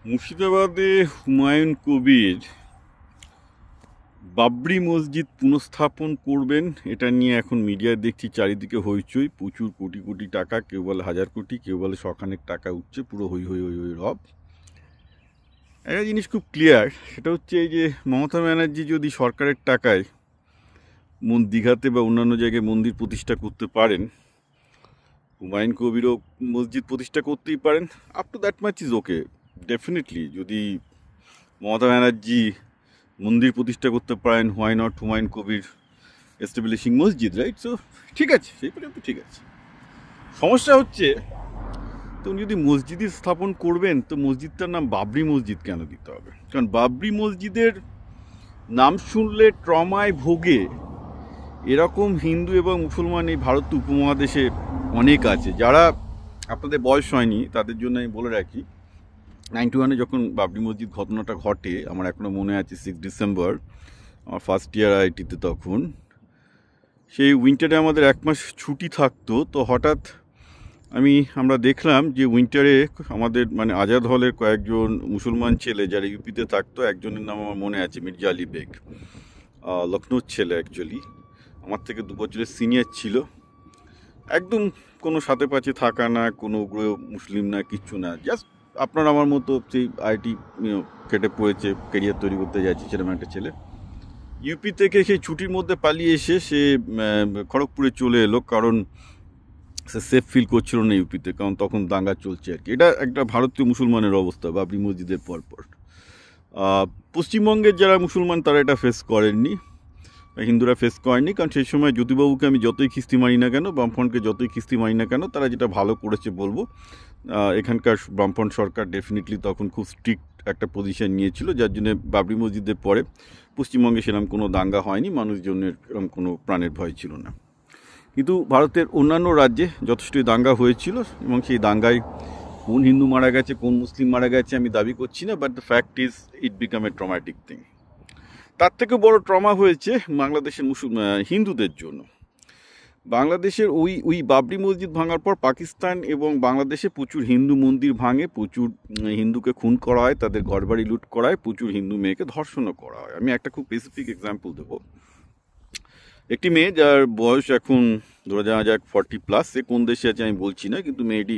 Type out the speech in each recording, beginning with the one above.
মুর্শিদাবাদে হুমায়ুন কবির বাবরি মসজিদ পুনঃস্থাপন করবেন, এটা নিয়ে এখন মিডিয়ায় দেখছি চারিদিকে হইচই। প্রচুর কোটি কোটি টাকা, কেউ বলে হাজার কোটি, কেউ বলে শখানেক টাকা উঠছে, পুরো হই হই হই হই রব। একটা জিনিস খুব ক্লিয়ার, সেটা হচ্ছে এই যে মমতা ব্যানার্জি যদি সরকারের টাকায় দীঘাতে বা অন্যান্য জায়গায় মন্দির প্রতিষ্ঠা করতে পারেন, হুমায়ুন কবিরও মসজিদ প্রতিষ্ঠা করতেই পারেন। Up to that much is okay. Definitely যদি মমতা ব্যানার্জি মন্দির প্রতিষ্ঠা করতে পারেন, why not Humayun Kabir establishing মসজিদ, রাইট? সো ঠিক আছে, সেই পর্যন্ত ঠিক আছে। সমস্যা হচ্ছে, তো উনি যদি মসজিদই স্থাপন করবেন, তো মসজিদটার নাম বাবরি মসজিদ কেন দিতে হবে? কারণ বাবরি মসজিদের নাম শুনলে ট্রমায় ভোগে এরকম হিন্দু এবং মুসলমান এই ভারত উপমহাদেশে অনেক আছে। যারা আপনাদের বয়স হয়নি তাদের জন্য আমি বলে রাখি, 91-এ যখন বাবরি মসজিদ ঘটনাটা ঘটে, আমার এখনও মনে আছে 6 ডিসেম্বর, আমার ফার্স্ট ইয়ার আইটিতে। তখন সেই উইন্টারে আমাদের 1 মাস ছুটি থাকতো। তো হঠাৎ আমরা দেখলাম যে উইন্টারে আমাদের আজাদ হলের কয়েকজন মুসলমান ছেলে যারা ইউপিতে থাকতো, একজনের নাম আমার মনে আছে মির্জা আলী বেগ, লখনৌর ছেলে, অ্যাকচুয়ালি আমার থেকে 2 বছরের সিনিয়র ছিল। একদম কোনো সাথে পাচে থাকা না, কোনো উগ্র মুসলিম না, কিচ্ছু না, জাস্ট আপনার আমার মতো সেই আইটি কেটে পড়েছে, ক্যারিয়ার তৈরি করতে যাচ্ছে সেরকম একটা ছেলে। ইউপি থেকে সেই ছুটির মধ্যে পালিয়ে এসে সে খড়গপুরে চলে এলো, কারণ সে সেফ ফিল করছিল না ইউপিতে, কারণ তখন দাঙ্গা চলছে আর কি। এটা একটা ভারতীয় মুসলমানের অবস্থা বাবরি মসজিদের পরপর। পশ্চিমবঙ্গের যারা মুসলমান তারা এটা ফেস করেননি, হিন্দুরা ফেস করেনি, কারণ সেই সময় জ্যোতিবাবুকে আমি যতই খিস্তি মারি না কেন, বামফ্রন্টকে যতই খিস্তি মারি না কেন, তারা যেটা ভালো করেছে বলবো, এখানকার বামফ্রন্ট সরকার ডেফিনেটলি তখন খুব স্ট্রিক্ট একটা পজিশন নিয়েছিল, যার জন্য বাবরি মসজিদের পরে পশ্চিমবঙ্গে সেরকম কোনো দাঙ্গা হয়নি, মানুষজনের এরকম কোনো প্রাণের ভয় ছিল না। কিন্তু ভারতের অন্যান্য রাজ্যে যথেষ্টই দাঙ্গা হয়েছিল, এবং সেই দাঙ্গায় কোন হিন্দু মারা গেছে, কোন মুসলিম মারা গেছে আমি দাবি করছি না, but the fact is it become a traumatic thing. তার থেকে বড় ট্রমা হয়েছে বাংলাদেশের হিন্দুদের জন্য। বাংলাদেশের ওই বাবরি মসজিদ ভাঙার পর পাকিস্তান এবং বাংলাদেশে প্রচুর হিন্দু মন্দির ভাঙে, প্রচুর হিন্দুকে খুন করা হয়, তাদের ঘরবাড়ি লুট করা হয়, প্রচুর হিন্দু মেয়েকে ধর্ষণও করা হয়। আমি একটা খুব স্পেসিফিক এক্সাম্পল দেবো। একটি মেয়ে যার বয়স এখন ধরা যাক 40+, সে কোন দেশে আছে আমি বলছি না, কিন্তু মেয়েটি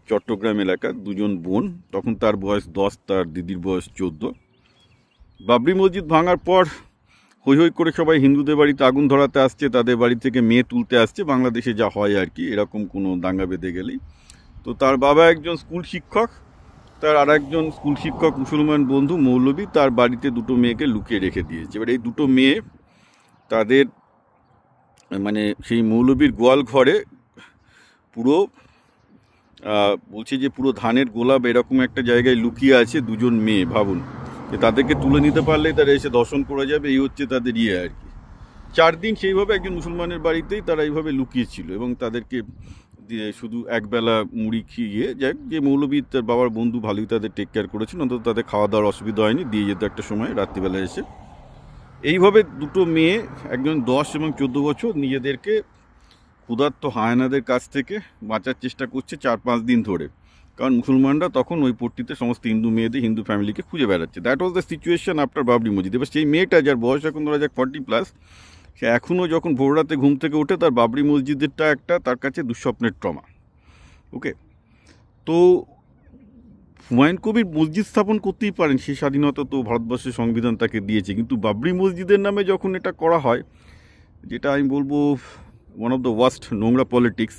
চট্টগ্রাম এলাকার, 2জন বোন, তখন তার বয়স 10, তার দিদির বয়স 14। বাবরি মসজিদ ভাঙার পর হই হই করে সবাই হিন্দুদের বাড়িতে আগুন ধরাতে আসছে, তাদের বাড়ি থেকে মেয়ে তুলতে আসছে, বাংলাদেশে যা হয় আর কি, এরকম কোনো দাঙ্গা বেঁধে গেলেই। তো তার বাবা একজন স্কুল শিক্ষক, তার আর একজন স্কুল শিক্ষক মুসলমান বন্ধু মৌলবী তার বাড়িতে 2টো মেয়েকে লুকিয়ে রেখে দিয়েছে। এবার এই 2টো মেয়ে তাদের সেই মৌলবীর গোয়াল ঘরে পুরো বলছে যে পুরো ধানের গোলাপ এরকম একটা জায়গায় লুকিয়ে আছে 2জন মেয়ে। ভাবুন যে তাদেরকে তুলে নিতে পারলেই তারা এসে দর্শন করে যাবে, এই হচ্ছে তাদের আর কি। 4 দিন সেইভাবে একজন মুসলমানের বাড়িতেই তারা এইভাবে লুকিয়েছিল, এবং তাদেরকে দিয়ে শুধু একবেলা মুড়ি খেয়ে যাক, যে মৌলবী তার বাবার বন্ধু ভালোই তাদের টেক কেয়ার করেছিল, অন্তত তাদের খাওয়া দাওয়ার অসুবিধা হয়নি, দিয়ে যেত একটা সময় রাত্রিবেলা এসে। এইভাবে 2টো মেয়ে, একজন 10 এবং 14 বছর, নিজেদেরকে ক্ষুধার্ত হায়নাদের কাছ থেকে বাঁচার চেষ্টা করছে 4-5 দিন ধরে, কারণ মুসলমানরা তখন ওই পট্টিতে সমস্ত হিন্দু মেয়েদের, হিন্দু ফ্যামিলিকে খুঁজে বেড়াচ্ছে। That was the situation after Babri মসজিদ। এবার সেই মেয়েটা, যার বয়স এখন ধরা যাক 40+, সে এখনও যখন ভোর রাতে ঘুম থেকে ওঠে, তার বাবরি মসজিদেরটা একটা তার কাছে দুঃস্বপ্নের ট্রমা। ওকে, তো হুমায়ুন কবির মসজিদ স্থাপন করতেই পারেন, সেই স্বাধীনতা তো ভারতবর্ষের সংবিধান তাকে দিয়েছে, কিন্তু বাবরি মসজিদের নামে যখন এটা করা হয়, যেটা আমি বলবো ওয়ান অফ দ্য ওয়ার্স্ট নোংরা politics,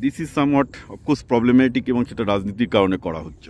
this is somewhat of course problematic, এবং সেটা রাজনীতির কারণে করা হচ্ছে।